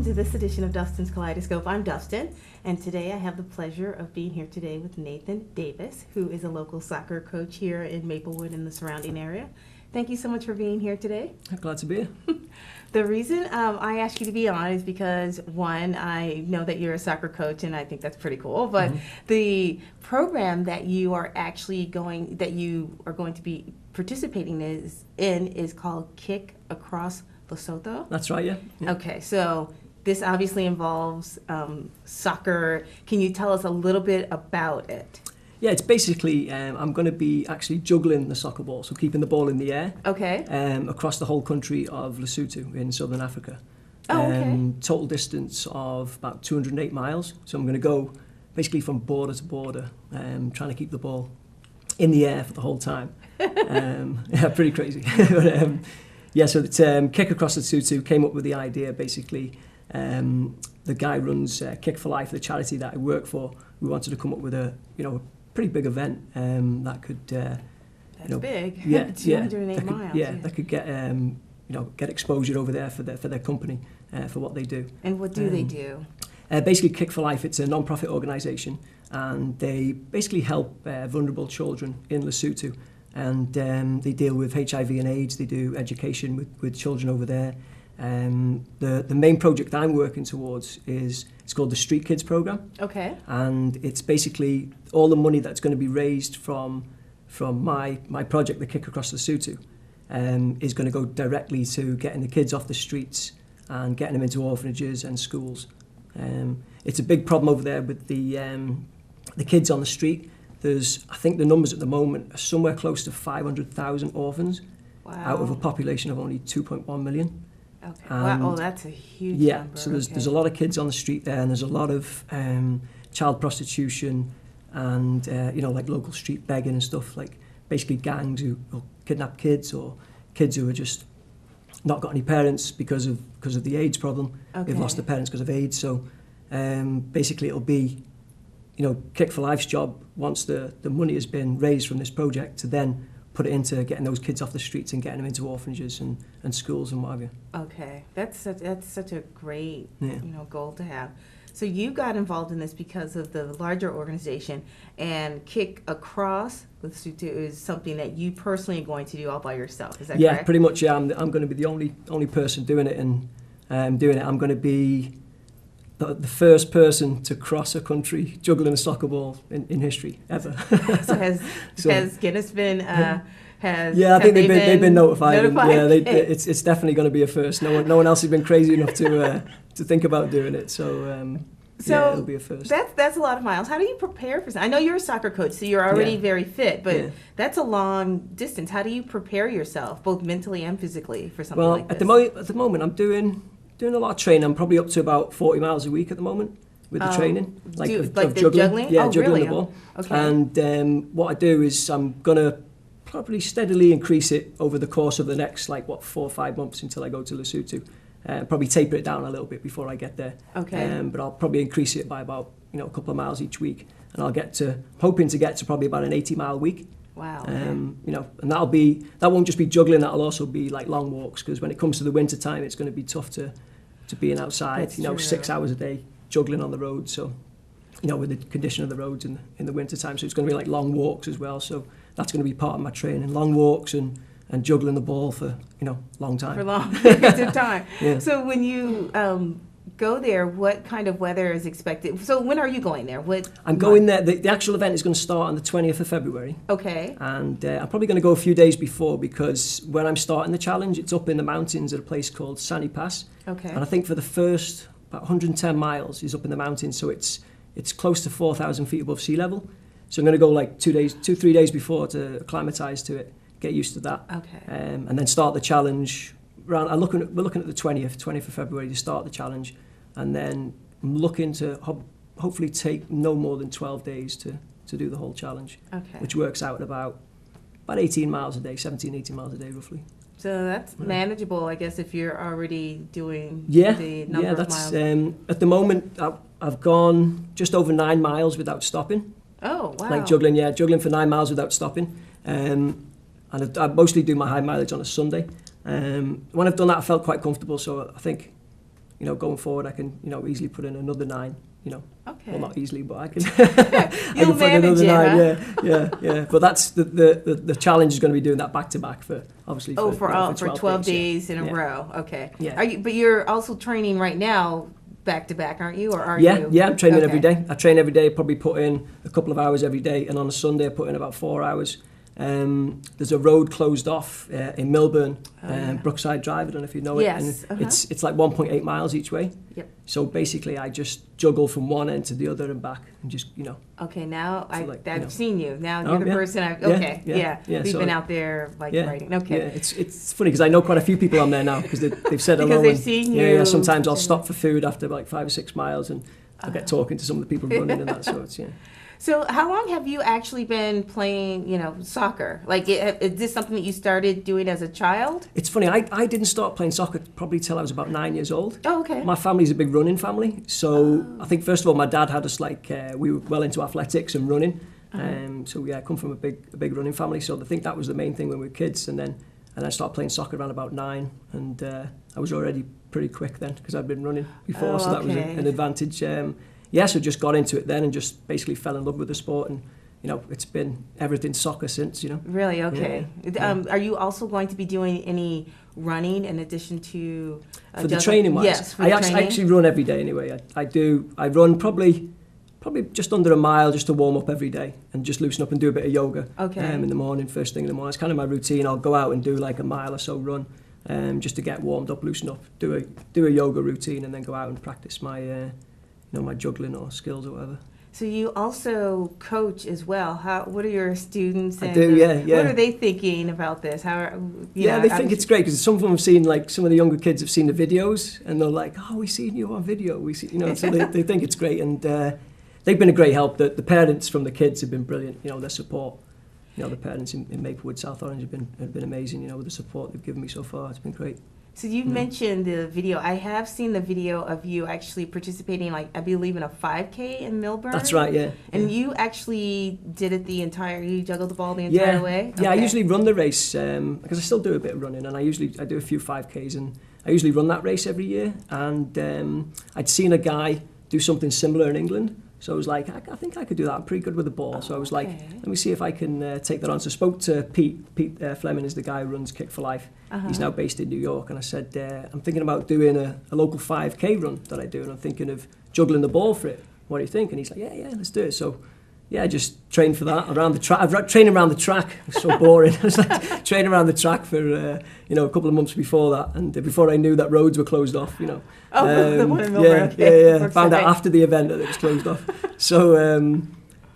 to this edition of Dustin's Kaleidoscope. I'm Dustin, and today I have the pleasure of being here today with Nathan Davies, who is a local soccer coach here in Maplewood and the surrounding area. Thank you so much for being here today. Glad to be here. The reason I asked you to be on is because, one, I know that you're a soccer coach, and I think that's pretty cool, but the program that you are going to be participating in is called Kick Across Lesotho. That's right, yeah. Okay, so this obviously involves soccer. Can you tell us a little bit about it? Yeah, it's basically, I'm going to be actually juggling the soccer ball, so keeping the ball in the air. Okay. Across the whole country of Lesotho in southern Africa. Oh, okay. Total distance of about 208 miles. So I'm going to go basically from border to border, trying to keep the ball in the air for the whole time. Yeah, pretty crazy. But, yeah, so it's Kick Across Lesotho came up with the idea, basically. The guy runs Kick for Life, the charity that I work for. We wanted to come up with a pretty big event that could That's big. Yeah, 208 miles. That could get get exposure over there for their company for what they do. And what do they do? Basically, Kick for Life, it's a non-profit organisation, and they basically help vulnerable children in Lesotho, and they deal with HIV and AIDS. They do education with children over there. The main project I'm working towards it's called the Street Kids Program. Okay. And it's basically all the money that's going to be raised from my project, the Kick Across Lesotho, is going to go directly to getting the kids off the streets and getting them into orphanages and schools. It's a big problem over there with the kids on the street. I think the numbers at the moment are somewhere close to 500,000 orphans. Wow. Out of a population of only 2.1 million. Okay. Wow. Oh, that's a huge number. So there's a lot of kids on the street there, and there's a lot of child prostitution and like local street begging and stuff, like basically gangs who will kidnap kids or kids who are just not got any parents because of the AIDS problem. Okay. They've lost their parents because of AIDS. So basically it'll be Kick for Life's job, once the money has been raised from this project, to then put it into getting those kids off the streets and getting them into orphanages and schools and what have you. Okay, that's such a great goal to have. So you got involved in this because of the larger organization, and Kick Across Lesotho is something that you personally are going to do all by yourself. Is that correct? Yeah, pretty much. Yeah, I'm going to be the only person doing it, and I'm going to be the first person to cross a country juggling a soccer ball in history ever. So has Guinness been? Yeah, I think they've been notified. And, yeah, it's definitely going to be a first. No one else has been crazy enough to think about doing it. So yeah, it'll be a first. That's a lot of miles. How do you prepare for? I know you're a soccer coach, so you're already very fit, but that's a long distance. How do you prepare yourself, both mentally and physically, for something like this? Well, at the moment, I'm doing a lot of training. I'm probably up to about 40 miles a week at the moment with the training, of juggling. Yeah, oh, juggling really? the ball. Okay. And what I do is I'm gonna probably steadily increase it over the course of the next 4 or 5 months until I go to Lesotho. Probably taper it down a little bit before I get there. Okay. But I'll probably increase it by about a couple of miles each week, and hoping to get to probably about an 80-mile week. Wow. And that won't just be juggling. That'll also be like long walks, because when it comes to the winter time, it's going to be tough to being outside. That's true. 6 hours a day juggling on the road. So, with the condition of the roads in the winter time, so it's going to be like long walks as well. So that's going to be part of my training: long walks and juggling the ball for long time. For long periods of time. Yeah. So when you go there, what kind of weather is expected? So when are you going there? I'm going there. The actual event is going to start on the 20th of February. Okay. And I'm probably going to go a few days before, because when I'm starting the challenge, it's up in the mountains at a place called Sani Pass. Okay. And I think for the first about 110 miles is up in the mountains, so it's close to 4,000 feet above sea level. So I'm going to go like 3 days before to acclimatise to it, get used to that. Okay. And then start the challenge. We're looking at the 20th of February to start the challenge, and then I'm looking to hopefully take no more than 12 days to do the whole challenge. Okay. Which works out at about 18 miles a day, 17, 18 miles a day roughly. So that's manageable, I guess, if you're already doing the number of miles. At the moment I've gone just over 9 miles without stopping. Oh, wow. Like juggling for 9 miles without stopping. And I mostly do my high mileage on a Sunday. When I've done that, I felt quite comfortable, so I think going forward, I can, easily put in another 9, Okay. Well, not easily, but I can. You'll manage it, huh? Yeah. But that's the challenge is going to be doing that back to back for obviously. For 12 days in a row. Okay. Yeah. But you're also training right now back to back, aren't you? Or are you? Yeah, I'm training every day. I train every day. Probably put in a couple of hours every day, and on a Sunday I put in about 4 hours. There's a road closed off in Melbourne, Brookside Drive. I don't know if you know it. Yes. And it's like 1.8 miles each way. Yep. So basically, I just juggle from one end to the other and back, and just Okay, now so I've seen you. Now you're the person. Yeah. We've been out there writing. Okay. Yeah, it's funny because I know quite a few people on there now because they've said hello. Because they've seen you. Yeah. Sometimes I'll stop for food after like 5 or 6 miles, and I'll get talking to some of the people running and that. So it's So how long have you actually been playing, soccer? Like, is this something that you started doing as a child? It's funny, I didn't start playing soccer probably till I was about 9 years old. Oh, okay. My family's a big running family. So I think, first of all, my dad had us we were well into athletics and running. So I come from a big running family. So I think that was the main thing when we were kids. And then I started playing soccer around about 9. And I was already pretty quick then because I'd been running before. So that was an advantage. So just got into it then and just basically fell in love with the sport, and it's been everything soccer since. Really? Okay. Yeah. Are you also going to be doing any running in addition to for the training wise? Yes, I actually run every day anyway. I run probably just under a mile just to warm up every day and just loosen up and do a bit of yoga. Okay. In the morning, first thing in the morning. It's kind of my routine. I'll go out and do like a mile or so run, just to get warmed up, loosen up, do a yoga routine, and then go out and practice my my juggling or skills or whatever. So you also coach as well. What are your students? And, I do, yeah. What are they thinking about this? They think it's great because some of them have seen, like, some of the younger kids have seen the videos and they're like, oh, we've seen you on video. So they think it's great, and they've been a great help. The parents from the kids have been brilliant. Their support. The parents in Maplewood, South Orange have been amazing. With the support they've given me so far, it's been great. So you mentioned the video. I have seen the video of you actually participating, I believe, in a 5K in Melbourne. That's right, yeah. And you actually did it you juggled the ball the entire way? Yeah, I usually run the race, because I still do a bit of running, and I do a few 5Ks, and I usually run that race every year. And I'd seen a guy do something similar in England, so I was like, I think I could do that. I'm pretty good with the ball. So I was like, let me see if I can take that on. So I spoke to Pete. Pete Fleming is the guy who runs Kick for Life. He's now based in New York. And I said, I'm thinking about doing a local 5K run that I do. And I'm thinking of juggling the ball for it. What do you think? And he's like, yeah, let's do it. So I just trained for that around the track. I've trained around the track. It was so boring. I was like training around the track for a couple of months before that, and before I knew that roads were closed off. The one in Melbourne. Yeah. Found out after the event that it was closed off. So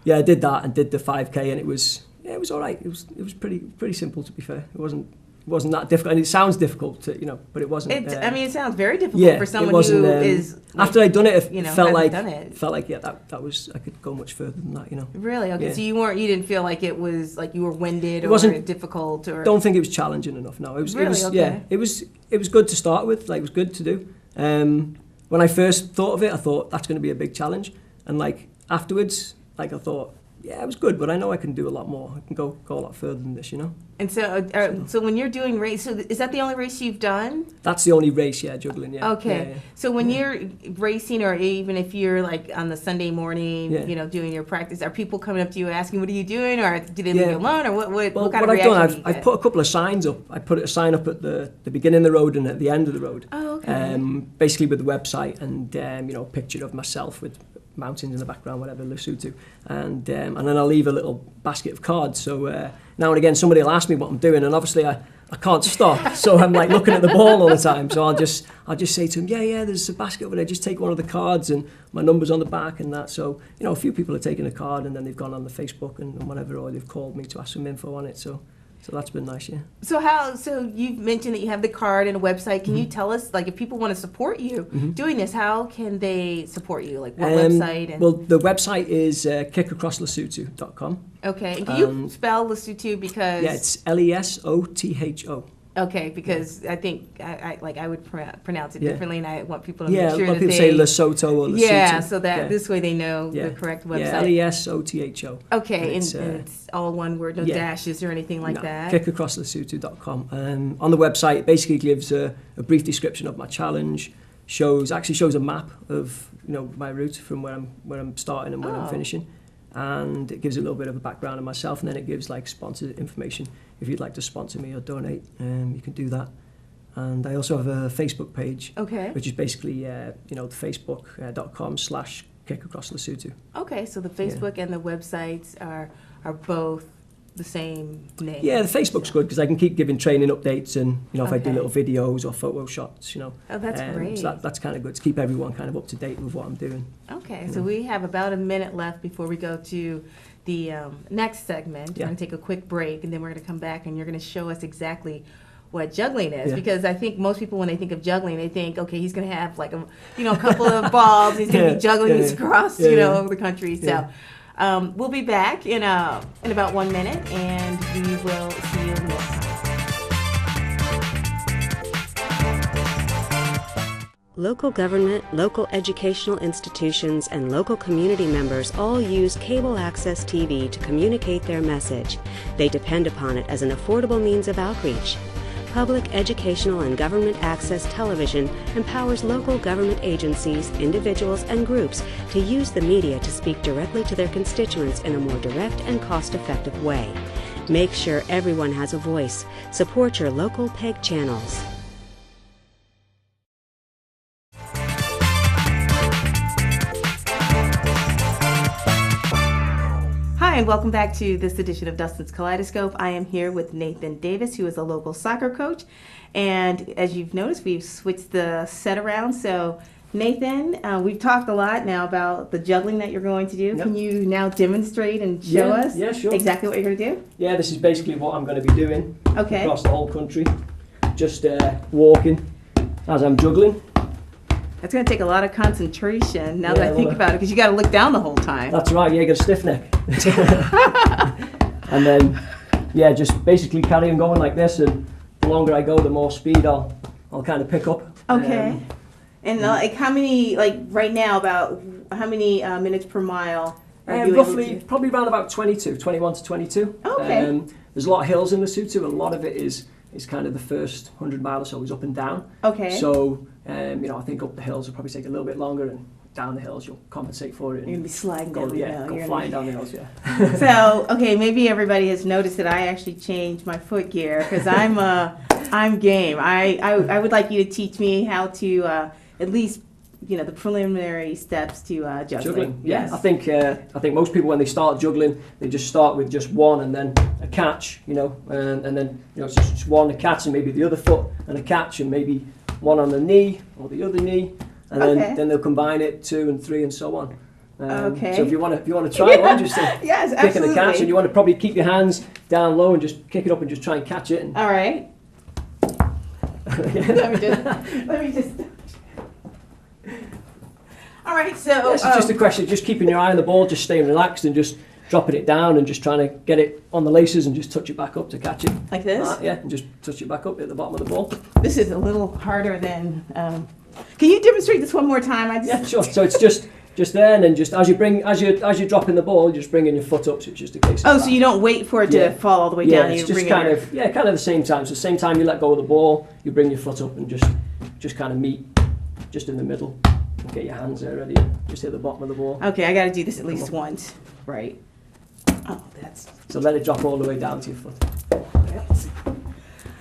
I did that and did the 5K, and it was all right. It was pretty simple, to be fair. It wasn't that difficult, and it sounds difficult but it wasn't. It sounds very difficult for someone who is. After I'd done it, it felt like that was, I could go much further than that. Really? Okay. Yeah. So you didn't feel like it was like you were winded or difficult or. Don't think it was challenging enough. No, it was. Really? It was good to start with. Like, it was good to do. When I first thought of it, I thought that's going to be a big challenge, and afterwards, I thought, yeah, it was good, but I know I can do a lot more. I can go a lot further than this, And so when you're doing race, so is that the only race you've done? That's the only race, juggling, yeah. Okay. Yeah. So when you're racing, or even if you're on the Sunday morning, doing your practice, are people coming up to you asking, what are you doing? Or do they leave you alone? Or what kind of reaction do you get? I've put a couple of signs up. I put a sign up at the beginning of the road and at the end of the road. Oh, okay. Basically with the website and, a picture of myself with mountains in the background, whatever, Lesotho, and then I'll leave a little basket of cards. So now and again, somebody will ask me what I'm doing, and obviously I can't stop. So I'm looking at the ball all the time. So I'll just say to them, yeah, there's a basket over there. Just take one of the cards, and my number's on the back and that. So a few people have taken a card, and then they've gone on the Facebook and whatever, or they've called me to ask some info on it. So that's been nice, yeah. So you've mentioned that you have the card and a website. Can you tell us, if people want to support you doing this, how can they support you? What website? Well, the website is kickacrosslesotho.com. Okay, and can you spell Lesotho because... Yeah, it's Lesotho. Okay, because I think I would pronounce it differently, and I want people to make sure that a lot of people say Lesotho or Lesotho. Yeah, so that this way they know the correct website. Yeah, Lesotho. Okay, and it's all one word, no dashes or anything like that. Kickacrosslesotho.com. On the website, it basically gives a brief description of my challenge, actually shows a map of my route from where I'm starting and where I'm finishing, and it gives a little bit of a background on myself, and then it gives like sponsor information. If you'd like to sponsor me or donate, you can do that. And I also have a Facebook page, which is basically facebook.com/kickacrossLesotho. Okay, so the Facebook and the websites are both the same name. Yeah, the Facebook's good because I can keep giving training updates, and if I do little videos or photo shots, Oh, that's great. So that's kind of good to keep everyone kind of up to date with what I'm doing. Okay, so we have about a minute left before we go to the next segment. We're going to take a quick break, and then we're going to come back, and you're going to show us exactly what juggling is, because I think most people, when they think of juggling, they think, okay, he's going to have like a couple of balls, he's going to be juggling these across over the country. So we'll be back in about 1 minute, and we will see you next time. Local government, local educational institutions, and local community members all use cable access TV to communicate their message. They depend upon it as an affordable means of outreach. Public educational and government access television empowers local government agencies, individuals, and groups to use the media to speak directly to their constituents in a more direct and cost-effective way. Make sure everyone has a voice. Support your local PEG channels. Hi, and welcome back to this edition of Dustin's Kaleidoscope. I am here with Nathan Davis, who is a local soccer coach. And as you've noticed, we've switched the set around. So, Nathan, we've talked a lot now about the juggling that you're going to do. Yep. Can you now demonstrate and show us exactly what you're going to do? Yeah, this is basically what I'm going to be doing across the whole country. Just walking as I'm juggling. That's going to take a lot of concentration now that I think about it, because you got to look down the whole time. That's right, you got a stiff neck. And then, just basically carry on going like this, and the longer I go, the more speed I'll kind of pick up. Okay. And like how many, like right now, about how many minutes per mile are you roughly, able to? Probably around about 21 to 22. Okay. There's a lot of hills in Lesotho, and a lot of it is kind of the first 100 miles or so is up and down. Okay. So, I think up the hills will probably take a little bit longer, and down the hills you'll compensate for it. You're going to be sliding down the hill. Go flying down the hills, So, okay, maybe everybody has noticed that I actually changed my foot gear, because I'm game. I would like you to teach me how to at least the preliminary steps to juggling. Yes. I think most people, when they start juggling, they just start with just one and then a catch, and then it's just one, a catch, and maybe the other foot and a catch, and maybe one on the knee or the other knee, and then they'll combine it 2 and 3 and so on. So if you want to try one, just yes, kicking the catch, and you want to probably keep your hands down low and just kick it up and just try and catch it. All right. Let me just. All right, so it's just a question of just keeping your eye on the ball, just staying relaxed and just dropping it down and just trying to get it on the laces and just touch it back up to catch it. Like this? And just touch it back up at the bottom of the ball. This is a little harder than. Can you demonstrate this one more time? Yeah, sure. So it's just there, and then just as you're dropping the ball, just bringing your foot up. So it's just a case. So you don't wait for it to fall all the way down. It's just kind of the same time. So the same time you let go of the ball, you bring your foot up and just kind of meet just in the middle. Get your hands there ready. Just hit the bottom of the ball. Okay, I got to do this at least once, right? Oh, that's. So let it drop all the way down to your foot. There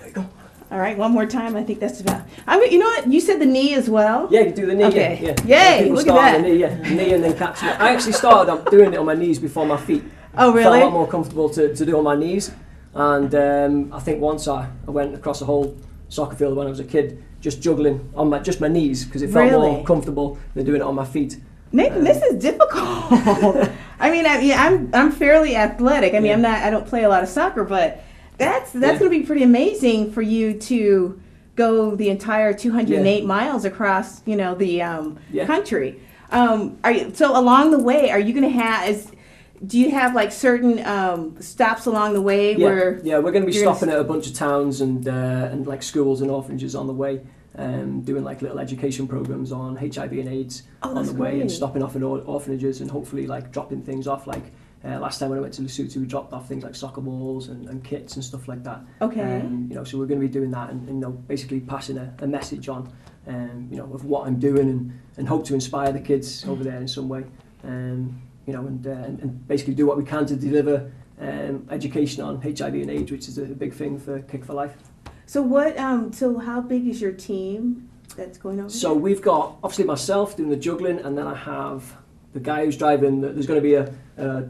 you go. All right, one more time. I think that's about. You know what? You said the knee as well. Yeah, you can do the knee. Okay. Yeah. Yay! Look at that. The knee and then catch it. I actually started doing it on my knees before my feet. Oh, really? Felt a lot more comfortable to do on my knees, and I think once I went across the whole soccer field when I was a kid, just juggling on my knees, because it felt more comfortable than doing it on my feet. Nathan, this is difficult. I mean, I'm fairly athletic. I mean, I don't play a lot of soccer, but that's going to be pretty amazing for you to go the entire 208 miles across, the country. So along the way, are you going to do you have like certain stops along the way where? Yeah, we're going to be stopping at a bunch of towns and like schools and orphanages on the way, doing like little education programs on HIV and AIDS on the way, and stopping off in orphanages, and hopefully like dropping things off like Last time when I went to Lesotho, we dropped off things like soccer balls and kits and stuff like that. Okay. So we're going to be doing that and basically passing a message on, of what I'm doing and hope to inspire the kids over there in some way. And basically do what we can to deliver education on HIV and AIDS, which is a big thing for Kick for Life. So so how big is your team that's going over So there? we've got obviously myself doing the juggling, and then I have the guy who's driving. There's going to be a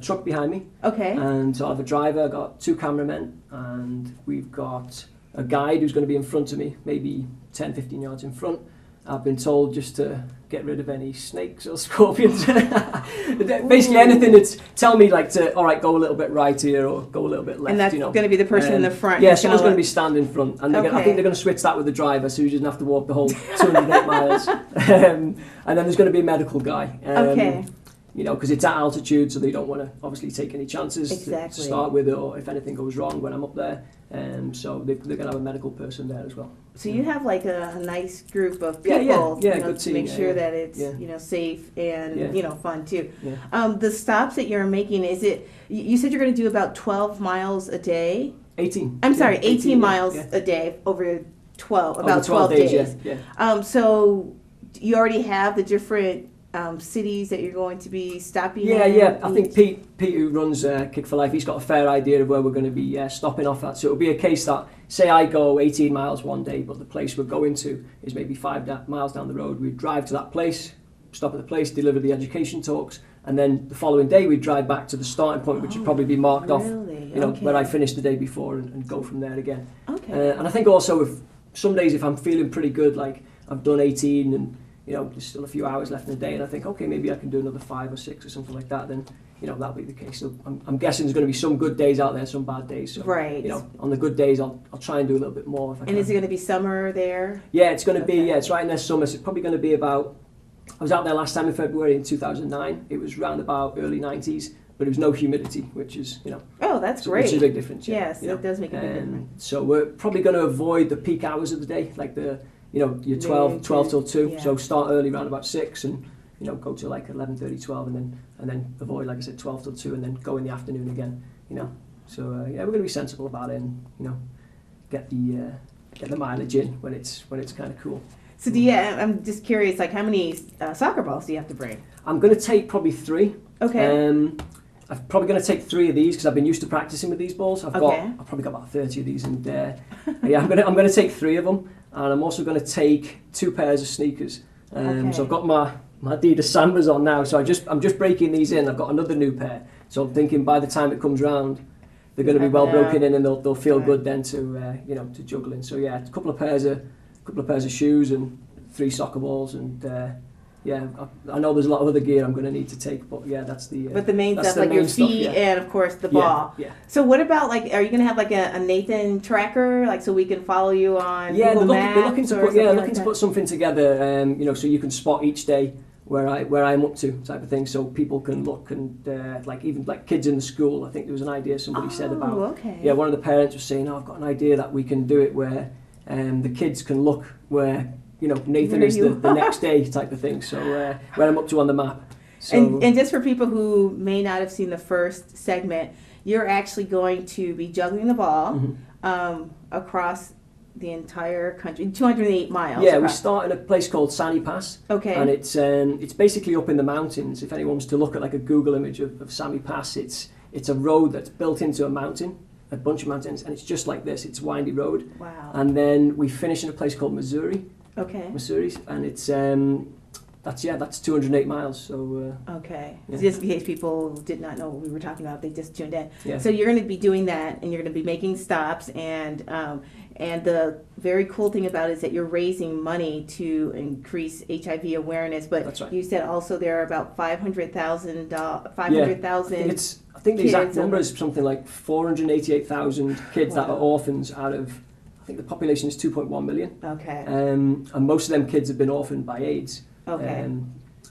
truck behind me, Okay. and so I have a driver. I've got 2 cameramen, and we've got a guide who's going to be in front of me, maybe 10, 15 yards in front. I've been told just to get rid of any snakes or scorpions. Basically anything that's tell me like all right, go a little bit right here or go a little bit left. And that's going to be the person in the front. Yeah, who's someone's going to let- be standing in front. And I Okay. think they're going to switch that with the driver, so he doesn't have to walk the whole 208 miles. And then there's going to be a medical guy. Okay. Because it's at altitude, so they don't want to obviously take any chances to Exactly. start with, or if anything goes wrong when I'm up there. So they're going to have a medical person there as well. So you have like a nice group of Yeah, people, good to team, make sure that it's yeah. safe and Yeah. fun too. Yeah. The stops that you're making, you said you're going to do about 12 miles a day? 18. I'm sorry, Yeah, 18 miles yeah. a day over 12 Over 12 days. Yeah. So you already have the different cities that you're going to be stopping Yeah, at? yeah. I think Pete who runs Kick for Life, he's got a fair idea of where we're going to be stopping off at. So it'll be a case that, say I go 18 miles one day, but the place we're going to is maybe 5 miles down the road. We drive to that place, stop at the place, deliver the education talks, and then the following day we drive back to the starting point, which would probably be marked off, really? where I finished the day before and go from there again. Okay. And I think also some days if I'm feeling pretty good, like I've done 18 and there's still a few hours left in the day, and I think, okay, maybe I can do another 5 or 6 or something like that, then, that'll be the case. So I'm guessing there's going to be some good days out there, some bad days. So, Right. On the good days, I'll try and do a little bit more if I can. And is it going to be summer there? Yeah, it's going to be, Okay. it's right in their summer. So it's probably going to be about, I was out there last time in February in 2009. It was round about early 90s, but it was no humidity, which is, Oh, that's which is a great. big difference. Yeah, Yes, that does make a big difference. So we're probably going to avoid the peak hours of the day, like your 12 till 2, yeah. so start early around about 6 and go to like 11:30, 12 and then avoid, like I said, 12 till 2 and then go in the afternoon again, So we're going to be sensible about it and get the mileage in when it's kind of cool. So I'm just curious, like how many soccer balls do you have to bring? I'm going to take probably 3. Okay. I'm probably going to take 3 of these because I've been used to practicing with these balls. I've probably got about 30 of these, and I'm going to take 3 of them, and I'm also going to take 2 pairs of sneakers. So I've got my Adidas Sambas on now, so I'm just breaking these in. I've got another new pair, so I'm thinking by the time it comes round, they're going to be well broken in, and they'll feel good then to juggle in. So yeah, a couple of pairs of shoes and 3 soccer balls and. I know there's a lot of other gear I'm going to need to take, but yeah, that's the. But the main that's stuff, the like main your stuff, feet yeah. and of course the ball. Yeah. So what about are you going to have like a Nathan tracker, like so we can follow you on Google Maps? They're looking to or put something looking like to that? put something together, so you can spot each day where I'm up to, type of thing, so people can look and even kids in the school. I think there was an idea somebody said about. Okay. Yeah, one of the parents was saying, I've got an idea that we can do it where the kids can look where Nathan Where is you the next day, type of thing. So where I'm up to on the map. So, And just for people who may not have seen the first segment, you're actually going to be juggling the ball across the entire country, 208 miles. yeah, we across. start in a place called Sani Pass. Okay. And it's basically up in the mountains. If anyone was to look at like a Google image of Sami Pass, it's a road that's built into a mountain, a bunch of mountains, and it's just like this. It's a windy road. Wow. And then we finish in a place called Missouri, and it's that's 208 miles. So Okay. Yeah. Just in case people did not know what we were talking about, they just tuned in. yeah, So you're going to be doing that, and you're going to be making stops, and the very cool thing about it is that you're raising money to increase HIV awareness. But That's right. you said also there are about 500,000 I think the exact kids number and- is something like 488,000 kids that are orphans out of. I think the population is 2.1 million. Okay. And most of them kids have been orphaned by AIDS. Okay.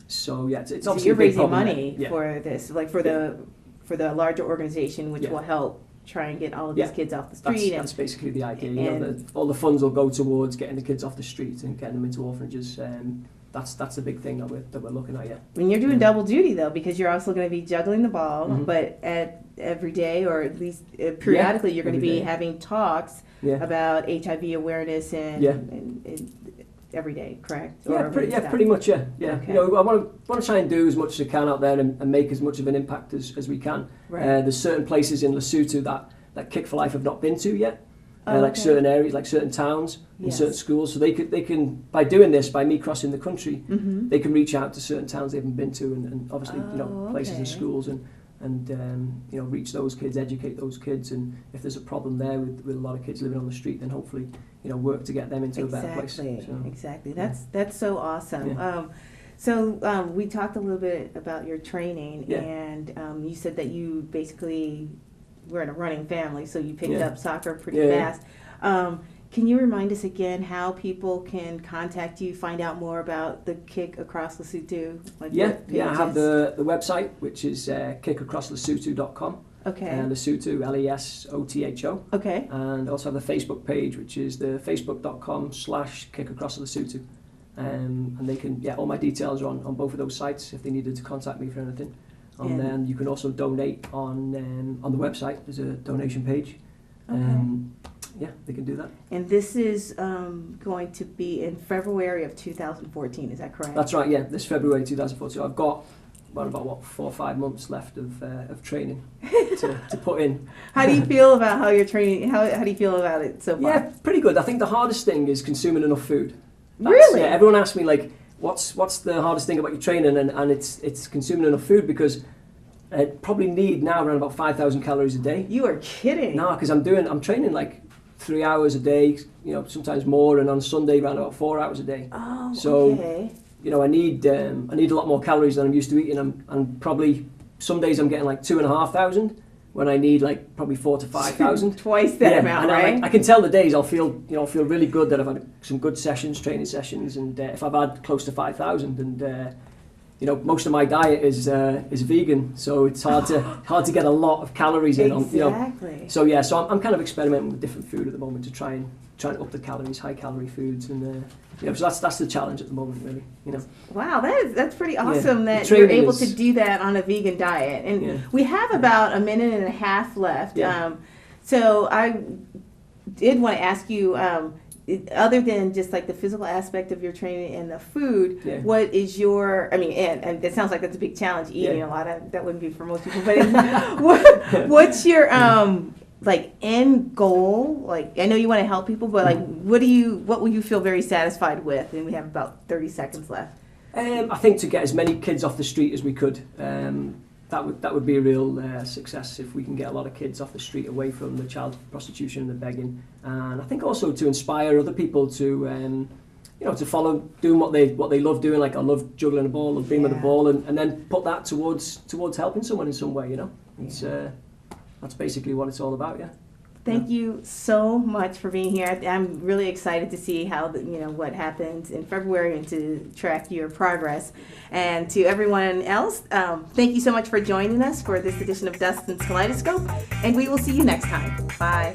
So yeah, it's So obviously you're a big raising problem money there. Yeah. for this, like for the larger organization, which Yeah. will help try and get all of Yeah. these kids off the That's, street. that's basically the idea. and- All the funds will go towards getting the kids off the street and getting them into orphanages. that's the big thing that we're looking at. Yeah. When you're doing double duty though, because you're also going to be juggling the ball, but at every day or at least periodically, you're going to be having talks about HIV awareness and every day, correct? Pretty much. Yeah. Okay. You know, I want to try and do as much as I can out there and make as much of an impact as we can. Right. There's certain places in Lesotho that Kick for Life have not been to yet. Like certain areas, like certain towns and certain schools. So they can by doing this, by me crossing the country, they can reach out to certain towns they haven't been to, and obviously places and schools and reach those kids, educate those kids, and if there's a problem there with a lot of kids living on the street, then hopefully work to get them into a better place. Exactly. That's so awesome. So we talked a little bit about your training, and you said that you basically were in a running family, so you picked up soccer pretty fast. Can you remind us again how people can contact you, find out more about the Kick Across Lesotho? I have the website, which is kickacrosslesotho.com. Okay. Lesotho, Lesotho. Okay. And also have the Facebook page, which is the facebook.com/kickacrosslesotho. And they can, all my details are on both of those sites if they needed to contact me for anything. And then you can also donate on the website. There's a donation page. They can do that. And this is going to be in February of 2014, is that correct? That's right, yeah. This February 2014. I've got about 4 or 5 months left of training to put in. How do you feel about how you're training? How do you feel about it so far? Yeah, pretty good. I think the hardest thing is consuming enough food. Really? Yeah, everyone asks me, like, what's the hardest thing about your training? And it's consuming enough food, because I probably need now around about 5,000 calories a day. You are kidding. No, because I'm training like 3 hours a day, sometimes more, and on Sunday around about 4 hours a day. Oh, so, okay. I need a lot more calories than I'm used to eating. And probably some days I'm getting like 2,500 when I need like probably 4,000 to 5,000. Twice that amount, right? I can tell the days I'll feel really good that I've had some good training sessions, and if I've had close to 5,000, and most of my diet is vegan, so it's hard to get a lot of calories in. Exactly. So I'm kind of experimenting with different food at the moment to try and up the calories, high calorie foods, and so that's the challenge at the moment, really. Wow, that's pretty awesome that you're able to do that on a vegan diet. And we have about a minute and a half left. So I did want to ask you, other than just like the physical aspect of your training and the food, what is your, and it sounds like that's a big challenge, eating a lot of, that wouldn't be for most people, but what's your like end goal? Like, I know you want to help people, but like, what will you feel very satisfied with? And we have about 30 seconds left. I think to get as many kids off the street as we could. That would be a real success if we can get a lot of kids off the street, away from the child prostitution and the begging. And I think also to inspire other people to to follow doing what they love doing. Like, I love juggling a ball, love being with a ball, and then put that towards helping someone in some way. It's that's basically what it's all about. Yeah. Thank you so much for being here. I'm really excited to see how what happens in February, and to track your progress. And to everyone else, thank you so much for joining us for this edition of Dustin's Kaleidoscope, and we will see you next time. Bye.